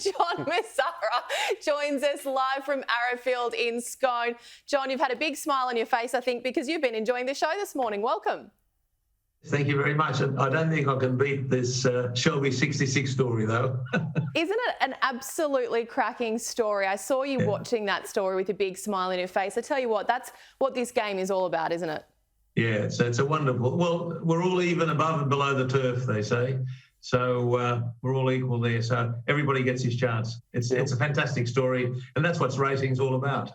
John Messara joins us live from Arrowfield in Scone. John, you've had a big smile on your face, I think, because you've been enjoying the show this morning. Welcome. Thank you very much. I don't think I can beat this Shelby 66 story, though. Isn't it an absolutely cracking story? I saw you watching that story with a big smile on your face. I tell you what, that's what this game is all about, isn't it? Yeah, so it's a wonderful... Well, we're all even above and below the turf, they say. So we're all equal there. So everybody gets his chance. It's a fantastic story, and that's what racing's all about.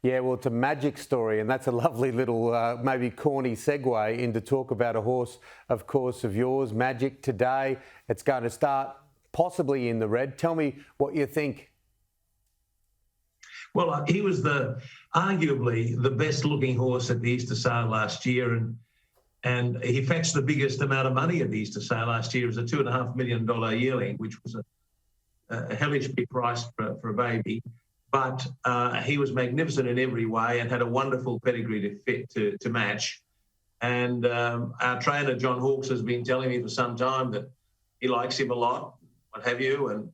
Yeah, well, it's a magic story, and that's a lovely little, maybe corny segue into talk about a horse, of course, of yours, Magic, today. It's going to start possibly in the red. Tell me what you think. Well, he was arguably the best-looking horse at the Easter Sale last year, and he fetched the biggest amount of money at the Easter Sale last year. It was a $2.5 million yearling, which was a hellish big price for a baby. But he was magnificent in every way and had a wonderful pedigree to match. And our trainer, John Hawkes, has been telling me for some time that he likes him a lot, what have you, and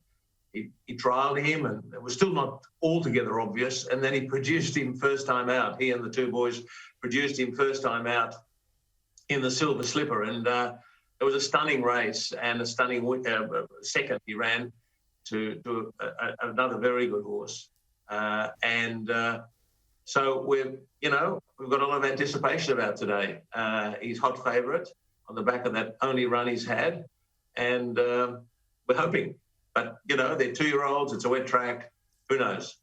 he trialled him, and it was still not altogether obvious. And then he produced him first time out. He and the two boys produced him first time out in the Silver Slipper. And it was a stunning race and a stunning second he ran to another very good horse. So we've got a lot of anticipation about today. He's hot favourite on the back of that only run he's had, and we're hoping. But, they're 2-year-olds, it's a wet track, who knows?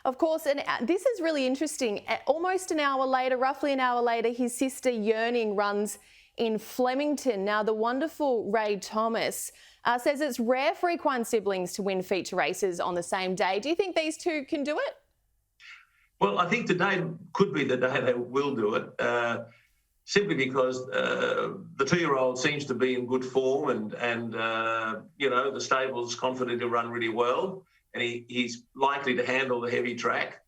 Of course, and this is really interesting. Almost an hour later, roughly an hour later, his sister Yearling runs in Flemington. Now, the wonderful Ray Thomas says it's rare for equine siblings to win feature races on the same day. Do you think these two can do it? Well, I think today could be the day they will do it, simply because the 2-year-old seems to be in good form and the stable's confident to run really well, and he's likely to handle the heavy track.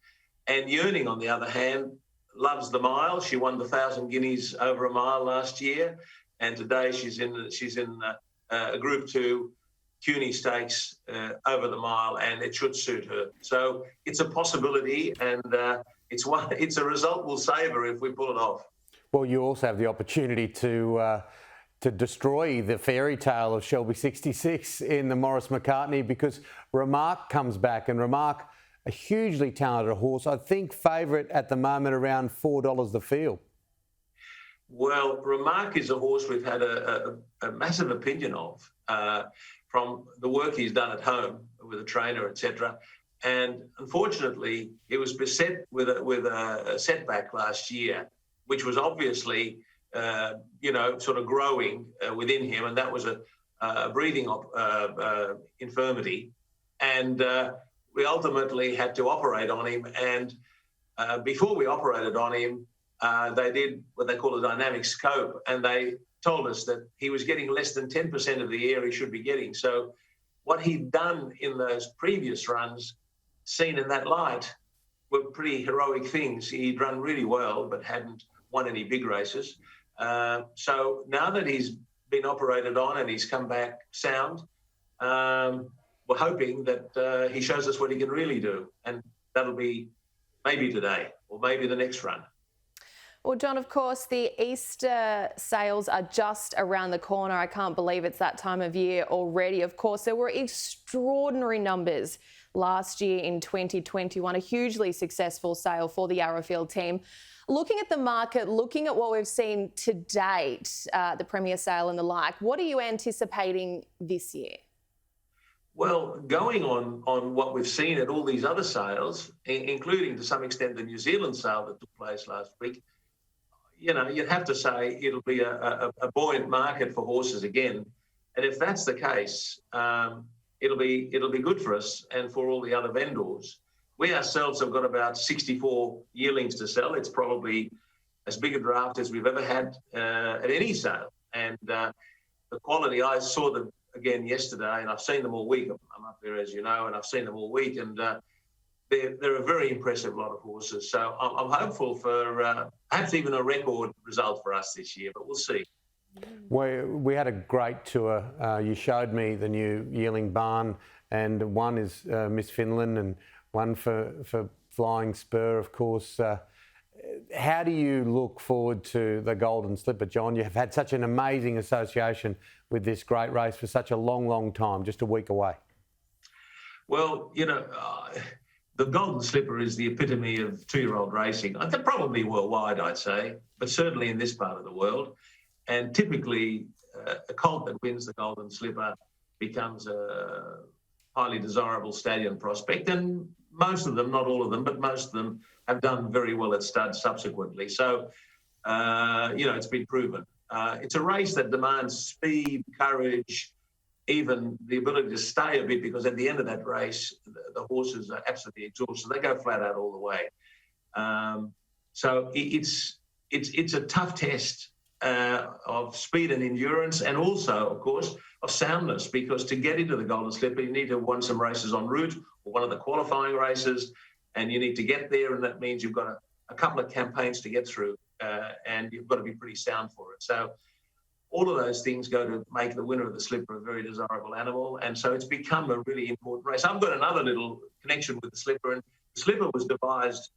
And Yearling, on the other hand, loves the mile. She won the 1,000 guineas over a mile last year, and today she's in a Group 2 CUNY Stakes over the mile, and it should suit her. So it's a possibility, and it's a result we'll savour if we pull it off. Well, you also have the opportunity to destroy the fairy tale of Shelby 66 in the Morris McCartney, because Remark comes back, and Remark, a hugely talented horse, I think favourite at the moment around $4 the field. Well, Remark is a horse we've had a massive opinion of from the work he's done at home with a trainer, etc. And unfortunately, he was beset with a setback last year, which was obviously, sort of growing within him, and that was a breathing infirmity. And we ultimately had to operate on him. And before we operated on him, they did what they call a dynamic scope, and they told us that he was getting less than 10% of the air he should be getting. So what he'd done in those previous runs, seen in that light, were pretty heroic things. He'd run really well, but hadn't won any big races. So now that he's been operated on and he's come back sound, we're hoping that he shows us what he can really do. And that'll be maybe today or maybe the next run. Well, John, of course, the Easter sales are just around the corner. I can't believe it's that time of year already. Of course, there were extraordinary numbers last year in 2021, a hugely successful sale for the Arrowfield team. Looking at the market, looking at what we've seen to date, the Premier Sale and the like, what are you anticipating this year? Well, going on what we've seen at all these other sales, including to some extent the New Zealand sale that took place last week, you'd have to say it'll be a buoyant market for horses again. And if that's the case, it'll be good for us and for all the other vendors. We ourselves have got about 64 yearlings to sell. It's probably as big a draft as we've ever had at any sale. And the quality, I saw them again yesterday, and I've seen them all week. I'm up there, as you know, and I've seen them all week. And they're a very impressive lot of horses. So I'm hopeful for perhaps even a record result for us this year, but we'll see. We had a great tour. You showed me the new yearling barn and one is Miss Finland and one for Flying Spur, of course. How do you look forward to the Golden Slipper, John? You have had such an amazing association with this great race for such a long, long time, just a week away. Well, the Golden Slipper is the epitome of two-year-old racing. Probably worldwide, I'd say, but certainly in this part of the world. And typically, a colt that wins the Golden Slipper becomes a highly desirable stallion prospect. And most of them, not all of them, but most of them have done very well at stud subsequently. So, it's been proven. It's a race that demands speed, courage, even the ability to stay a bit, because at the end of that race, the horses are absolutely exhausted. They go flat out all the way. So it's a tough test of speed and endurance, and also, of course, of soundness, because to get into the Golden Slipper, you need to have won some races en route or one of the qualifying races, and you need to get there, and that means you've got a couple of campaigns to get through, and you've got to be pretty sound for it. So all of those things go to make the winner of the Slipper a very desirable animal, and so it's become a really important race. I've got another little connection with the Slipper, and the Slipper was devised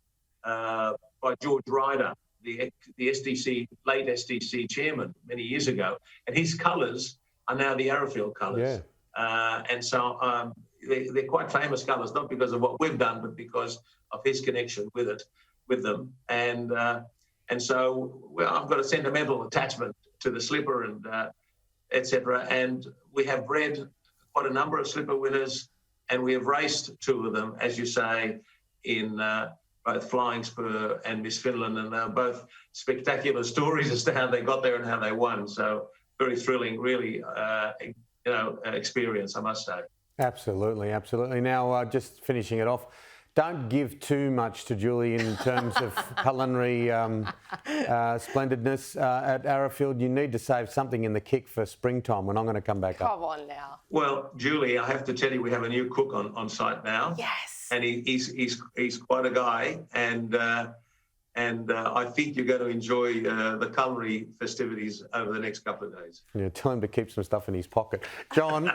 by George Ryder, the late SDC chairman many years ago, and his colours are now the Arrowfield colours. Yeah. And so they're quite famous colours, not because of what we've done, but because of his connection with them. And so I've got a sentimental attachment to the Slipper and etc. And we have bred quite a number of Slipper winners, and we have raced two of them, as you say, in both Flying Spur and Miss Finland, and they're both spectacular stories as to how they got there and how they won. So very thrilling, really, experience, I must say. Absolutely, absolutely. Now, just finishing it off, don't give too much to Julie in terms of culinary splendidness at Arrowfield. You need to save something in the kick for springtime when I'm going to come back up. Come on now. Well, Julie, I have to tell you, we have a new cook on site now. Yes. And he's quite a guy, and I think you're going to enjoy the culinary festivities over the next couple of days. Yeah, tell him to keep some stuff in his pocket. John,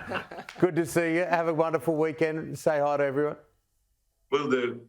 good to see you. Have a wonderful weekend. Say hi to everyone. Will do.